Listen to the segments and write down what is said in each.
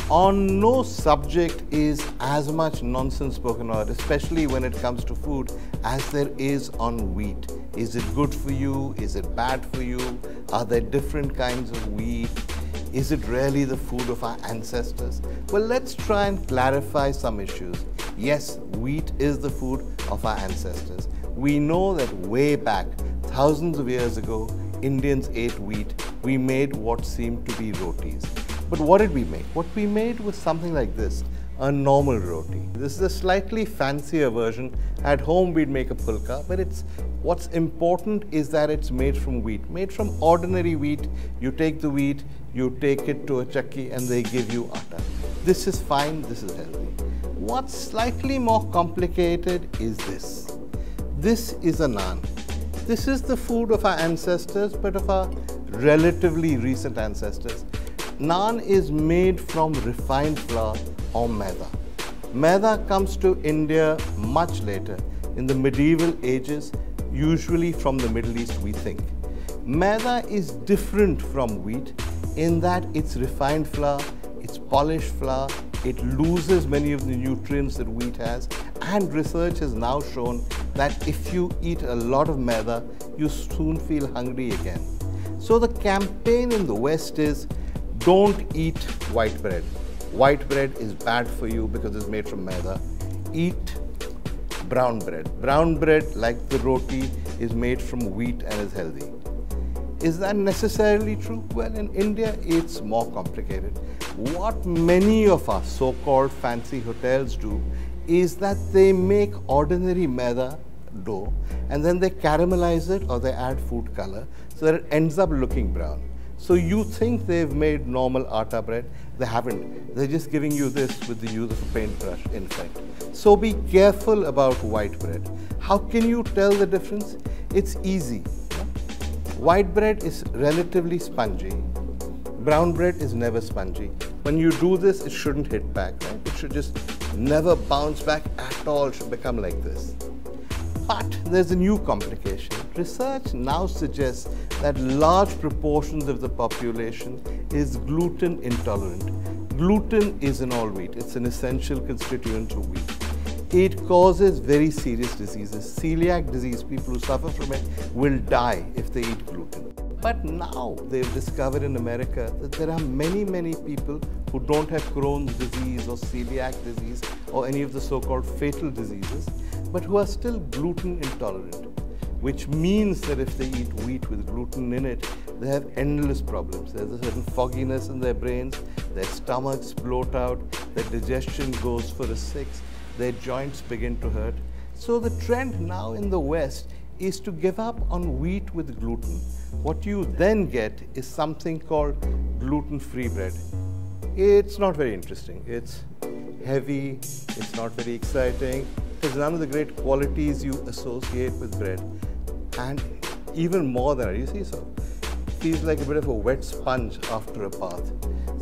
On no subject is as much nonsense spoken about, especially when it comes to food, as there is on wheat. Is it good for you? Is it bad for you? Are there different kinds of wheat? Is it really the food of our ancestors? Well, let's try and clarify some issues. Yes, wheat is the food of our ancestors. We know that way back, thousands of years ago, Indians ate wheat. We made what seemed to be rotis. But what did we make? What we made was something like this, a normal roti. This is a slightly fancier version. At home we'd make a pulka, but what's important is that it's made from wheat. Made from ordinary wheat. You take the wheat, you take it to a chakki and they give you atta. This is fine, this is healthy. What's slightly more complicated is this. This is a naan. This is the food of our ancestors, but of our relatively recent ancestors. Naan is made from refined flour or maida. Maida comes to India much later, in the medieval ages, usually from the Middle East, we think. Maida is different from wheat in that it's refined flour, it's polished flour, it loses many of the nutrients that wheat has, and research has now shown that if you eat a lot of maida, you soon feel hungry again. So the campaign in the West is, don't eat white bread. White bread is bad for you because it's made from maida. Eat brown bread. Brown bread, like the roti, is made from wheat and is healthy. Is that necessarily true? Well, in India, it's more complicated. What many of our so-called fancy hotels do is that they make ordinary maida dough and then they caramelize it or they add food color so that it ends up looking brown. So you think they've made normal atta bread. They haven't. They're just giving you this with the use of a paintbrush, in fact. So be careful about white bread. How can you tell the difference? It's easy. White bread is relatively spongy. Brown bread is never spongy. When you do this, it shouldn't hit back, right? It should just never bounce back at all. It should become like this. But there's a new complication. Research now suggests that large proportions of the population is gluten intolerant. Gluten is in all wheat. It's an essential constituent of wheat. It causes very serious diseases. Celiac disease, people who suffer from it will die if they eat gluten. But now they've discovered in America that there are many, many people who don't have Crohn's disease or celiac disease or any of the so-called fatal diseases, but who are still gluten intolerant, which means that if they eat wheat with gluten in it, they have endless problems. There's a certain fogginess in their brains, their stomachs bloat out, their digestion goes for a 6, their joints begin to hurt. So the trend now in the West is to give up on wheat with gluten. What you then get is something called gluten-free bread. It's not very interesting. It's heavy, it's not very exciting. There's none of the great qualities you associate with bread. And even more than that, you see, so it feels like a bit of a wet sponge after a bath.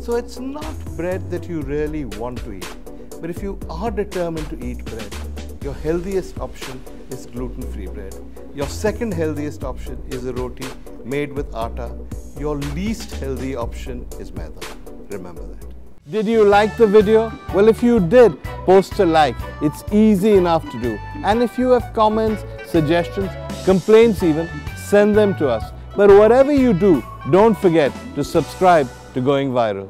So it's not bread that you really want to eat. But if you are determined to eat bread, your healthiest option is gluten-free bread. Your second healthiest option is a roti made with atta. Your least healthy option is maida. Remember that. Did you like the video? Well, if you did, post a like. It's easy enough to do. And if you have comments, suggestions, complaints even, send them to us. But whatever you do, don't forget to subscribe to Going Viral.